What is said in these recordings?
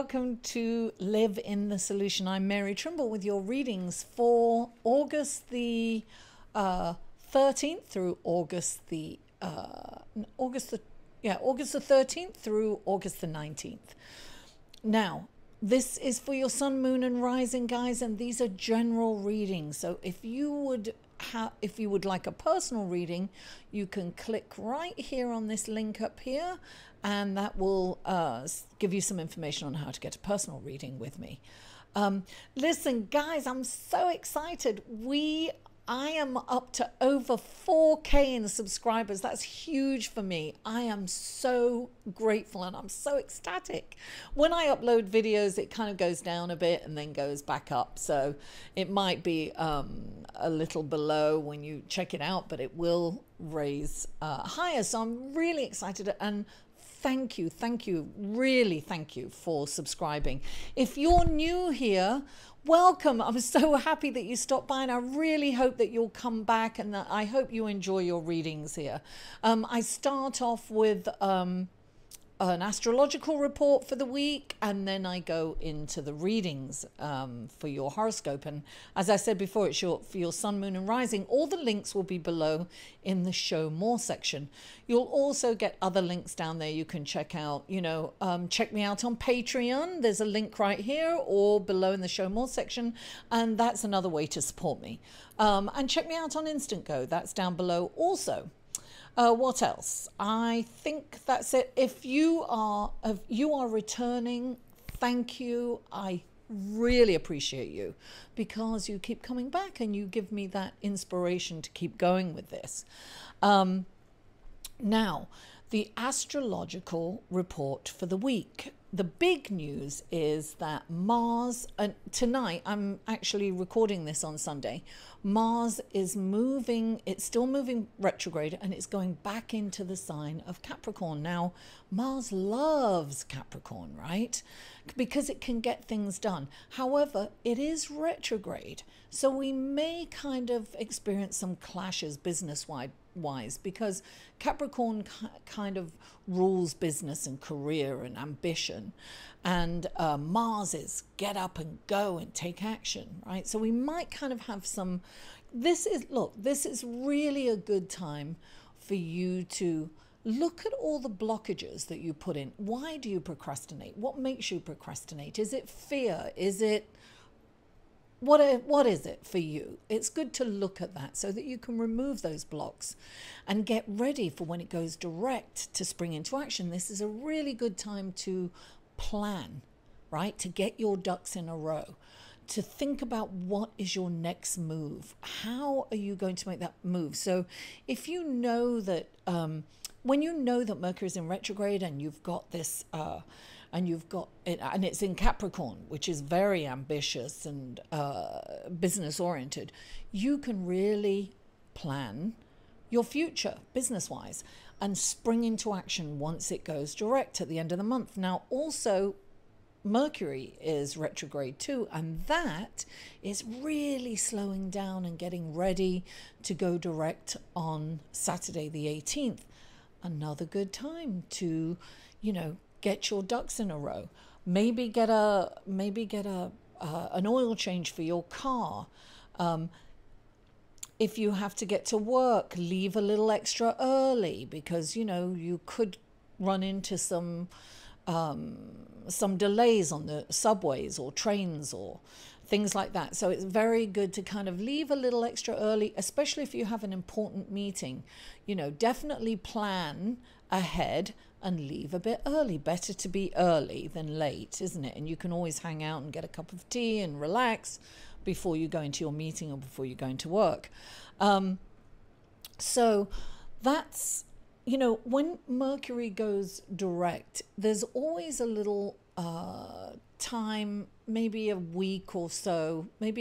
welcome to Live in the Solution. I'm Mary Trimble with your readings for August the 13th through August the 13th through August the 19th. Now, this is for your sun, moon, and rising, guys, and these are general readings. So if you would like a personal reading, you can click right here on this link up here, and that will give you some information on how to get a personal reading with me. Listen, guys, I'm so excited. I am up to over 4K in subscribers. That's huge for me. I am so grateful and I'm so ecstatic. When I upload videos, it kind of goes down a bit and then goes back up. So it might be a little below when you check it out, but it will raise higher. So I'm really excited, and thank you, really thank you for subscribing. If you're new here, welcome. I'm so happy that you stopped by, and I really hope that you'll come back, and I hope you enjoy your readings here. I start off with an astrological report for the week, and then I go into the readings for your horoscope. And as I said before, it's for your sun, moon, and rising. All the links will be below in the show more section. You'll also get other links down there you can check out. Check me out on Patreon. There's a link right here or below in the show more section, and that's another way to support me. And check me out on Instant Go. That's down below also. What else? I think that's it. If you are returning, thank you. I really appreciate you, because you keep coming back and you give me that inspiration to keep going with this. Now, the astrological report for the week. The big news is that Mars, and tonight, I'm actually recording this on Sunday, Mars is moving, it's still moving retrograde, and it's going back into the sign of Capricorn. Now, Mars loves Capricorn, right? Because it can get things done. However, it is retrograde, so we may kind of experience some clashes business-wise, because Capricorn kind of rules business and career and ambition, and Mars is get up and go and take action, right? So we might kind of have some, this is really a good time for you to look at all the blockages that you put in. Why do you procrastinate? What makes you procrastinate? Is it fear? Is it what is it for you? It's good to look at that so that you can remove those blocks and get ready for when it goes direct to spring into action. This is a really good time to plan, right? To get your ducks in a row, to think about what is your next move. How are you going to make that move? So if you know that, when you know that Mercury is in retrograde and you've got this, and you've got it, and it's in Capricorn, which is very ambitious and business oriented, you can really plan your future business wise and spring into action once it goes direct at the end of the month. Now, also, Mercury is retrograde too, and that is really slowing down and getting ready to go direct on Saturday the 18th. Another good time to, get your ducks in a row. Maybe get an oil change for your car. If you have to get to work, leave a little extra early, because you could run into some delays on the subways or trains or things like that. So it's very good to kind of leave a little extra early, especially if you have an important meeting. Definitely plan ahead and leave a bit early. Better to be early than late, isn't it? And you can always hang out and get a cup of tea and relax before you go into your meeting or before you go into work. So that's, when Mercury goes direct, there's always a little time, maybe a week or so, 5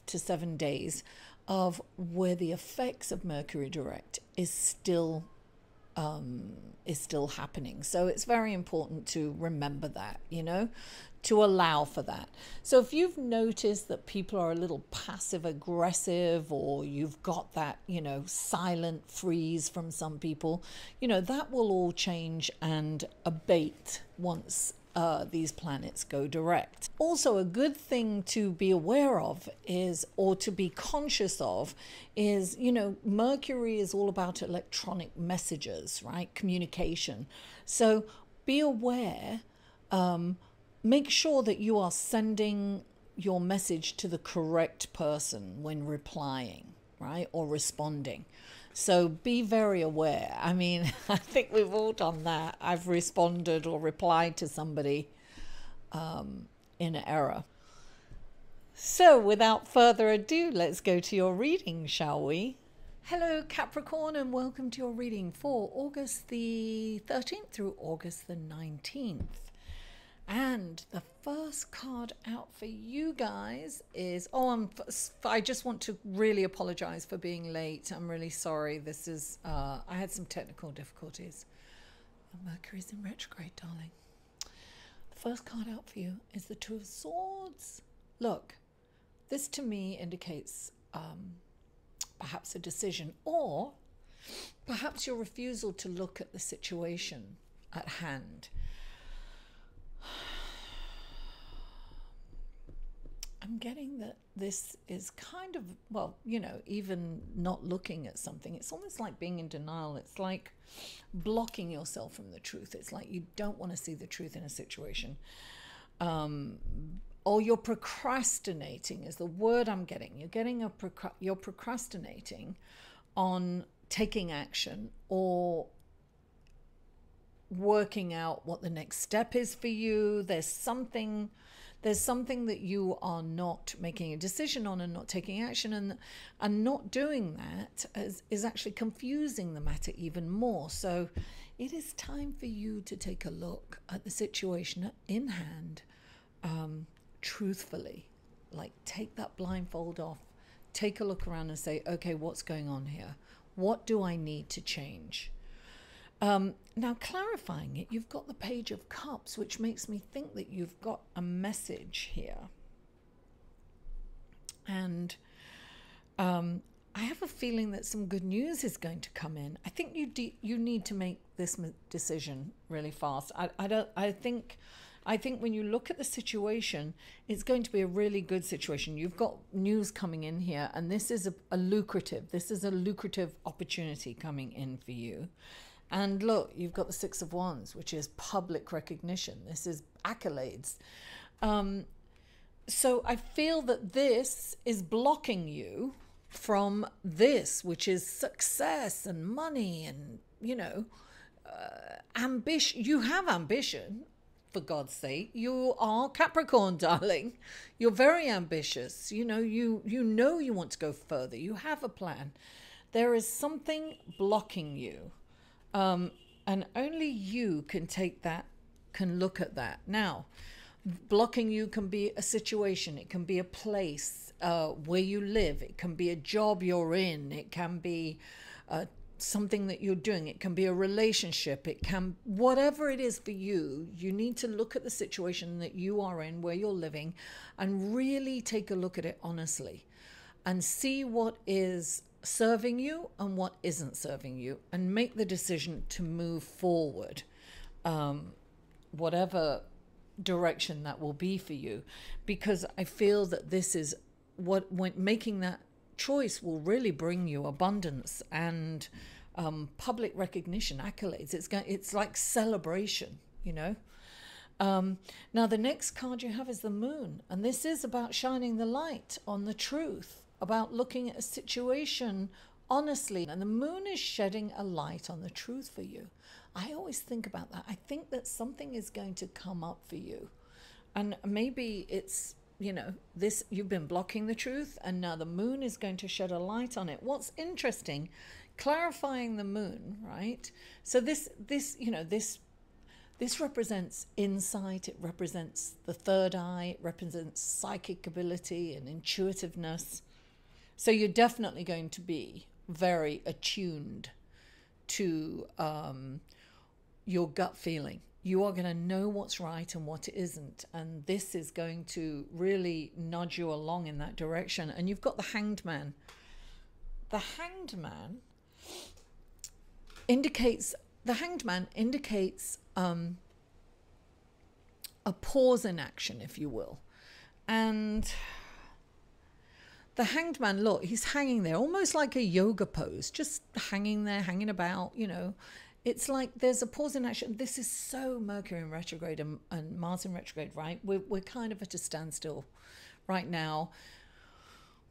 to 7 days, of where the effects of Mercury direct is still happening. So it's very important to remember that, to allow for that. So if you've noticed that people are a little passive aggressive, or you've got that, silent freeze from some people, that will all change and abate once these planets go direct. Also, a good thing to be aware of is, or to be conscious of, is, you know, Mercury is all about electronic messages, right? Communication. So be aware, make sure that you are sending your message to the correct person when replying, right? Or responding. So be very aware. I mean, I think we've all done that. I've responded or replied to somebody in error. So without further ado, let's go to your reading, shall we? Hello, Capricorn, and welcome to your reading for August the 13th through August the 19th. And the first card out for you guys is, I just want to really apologize for being late. I'm really sorry. This is, I had some technical difficulties. Mercury's in retrograde, darling. The first card out for you is the Two of Swords. Look, this to me indicates perhaps a decision, or perhaps your refusal to look at the situation at hand. I'm getting that this is kind of, well, you know, even not looking at something, it's almost like being in denial. It's like blocking yourself from the truth. It's like you don't want to see the truth in a situation. Or you're procrastinating is the word I'm getting. You're procrastinating on taking action or working out what the next step is for you. There's something that you are not making a decision on and not taking action, and not doing that is actually confusing the matter even more. So it is time for you to take a look at the situation in hand, truthfully. Like, take that blindfold off, take a look around and say, okay, what's going on here? What do I need to change? Now, clarifying it, you've got the Page of Cups, which makes me think that you've got a message here. And I have a feeling that some good news is going to come in. I think you need to make this decision really fast. I think when you look at the situation, it's going to be a really good situation. You've got news coming in here, and this is a lucrative opportunity coming in for you. And look, you've got the Six of Wands, which is public recognition. This is accolades. So I feel that this is blocking you from this, which is success and money and, you know, ambition. You have ambition, for God's sake. You are Capricorn, darling. You're very ambitious. You know you want to go further. You have a plan. There is something blocking you. And only you can look at that. Now, blocking you can be a situation. It can be a place where you live. It can be a job you're in. It can be something that you're doing. It can be a relationship. It can, whatever it is for you, you need to look at the situation that you are in, where you're living, and really take a look at it honestly and see what is serving you and what isn't serving you, and make the decision to move forward, whatever direction that will be for you, because I feel that this is when making that choice will really bring you abundance and public recognition, accolades. It's like celebration, you know. Now the next card you have is the Moon, and this is about shining the light on the truth, about looking at a situation honestly. And the Moon is shedding a light on the truth for you. I always think about that. I think that something is going to come up for you. And maybe it's, you know, this, you've been blocking the truth, and now the Moon is going to shed a light on it. What's interesting, clarifying the Moon, right? So this represents insight. It represents the third eye. It represents psychic ability and intuitiveness. So you're definitely going to be very attuned to your gut feeling. You are going to know what's right and what isn't. And this is going to really nudge you along in that direction. And you've got the Hanged Man. The Hanged Man indicates a pause in action, if you will. And the Hanged Man, look, he's hanging there almost like a yoga pose, just hanging there, hanging about, you know. It's like there's a pause in action. This is so Mercury in retrograde and Mars in retrograde, right? We're kind of at a standstill right now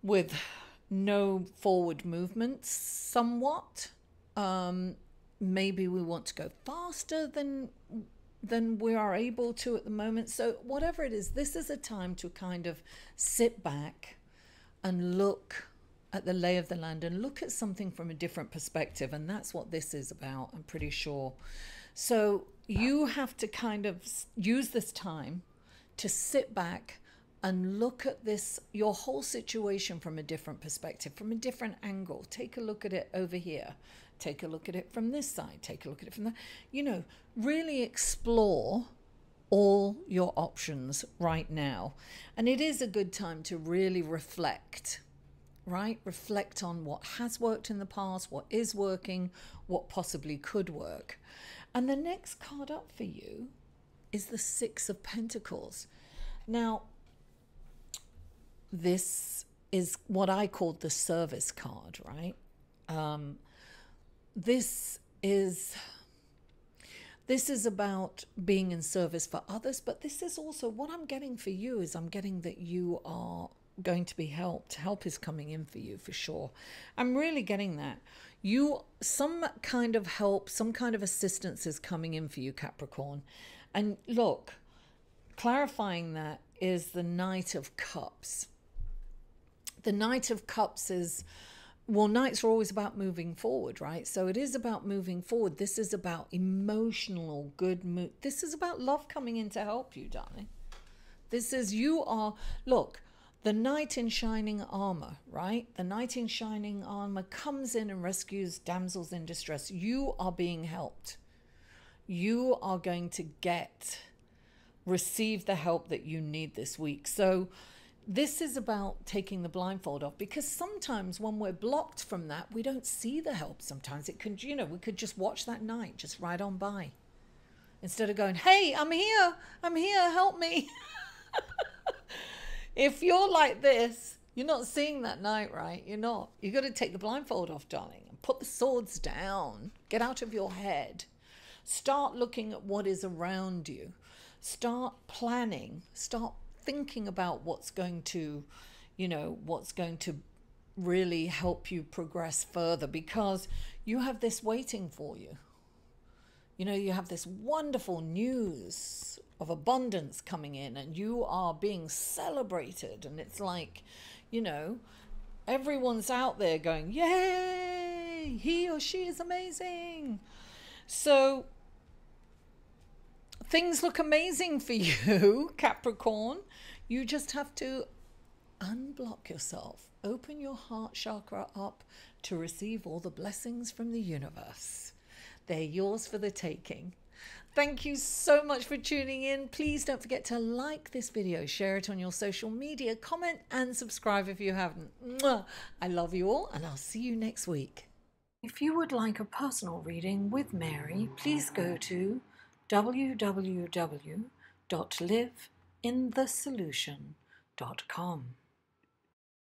with no forward movements somewhat. Maybe we want to go faster than we are able to at the moment. So whatever it is, this is a time to kind of sit back and look at the lay of the land and look at something from a different perspective. And that's what this is about, I'm pretty sure. So you have to kind of use this time to sit back and look at this, your whole situation from a different perspective, from a different angle. Take a look at it over here. Take a look at it from this side. Take a look at it from that. You know, really explore all your options right now. And it is a good time to really reflect, right? Reflect on what has worked in the past, what is working, what possibly could work. And the next card up for you is the Six of Pentacles. Now, this is what I called the service card, right? This is about being in service for others, but this is also what I'm getting for you is I'm getting that you are going to be helped. Help is coming in for you for sure. I'm really getting that. Some kind of help, some kind of assistance is coming in for you, Capricorn. And look, clarifying that is the Knight of Cups. The Knight of Cups is, well, knights are always about moving forward, right? So it is about moving forward. This is about emotional good mood. This is about love coming in to help you, darling. This is, look, the knight in shining armor, right? The knight in shining armor comes in and rescues damsels in distress. You are being helped. You are going to receive the help that you need this week. So this is about taking the blindfold off, because sometimes when we're blocked from that, we don't see the help. Sometimes it could, we could just watch that night just ride on by instead of going, hey, I'm here, help me. If you're like this, you're not seeing that night, right? You're not. You got to take the blindfold off, darling, and put the swords down. Get out of your head. Start looking at what is around you. Start planning. Start thinking about what's going to really help you progress further, because you have this waiting for you. You have this wonderful news of abundance coming in, and you are being celebrated, and it's like, everyone's out there going, yay, he or she is amazing. So things look amazing for you, Capricorn. You just have to unblock yourself, open your heart chakra up to receive all the blessings from the universe. They're yours for the taking. Thank you so much for tuning in. Please don't forget to like this video, share it on your social media, comment and subscribe if you haven't. Mwah! I love you all, and I'll see you next week. If you would like a personal reading with Mary, please go to www.liveinthesolution.com.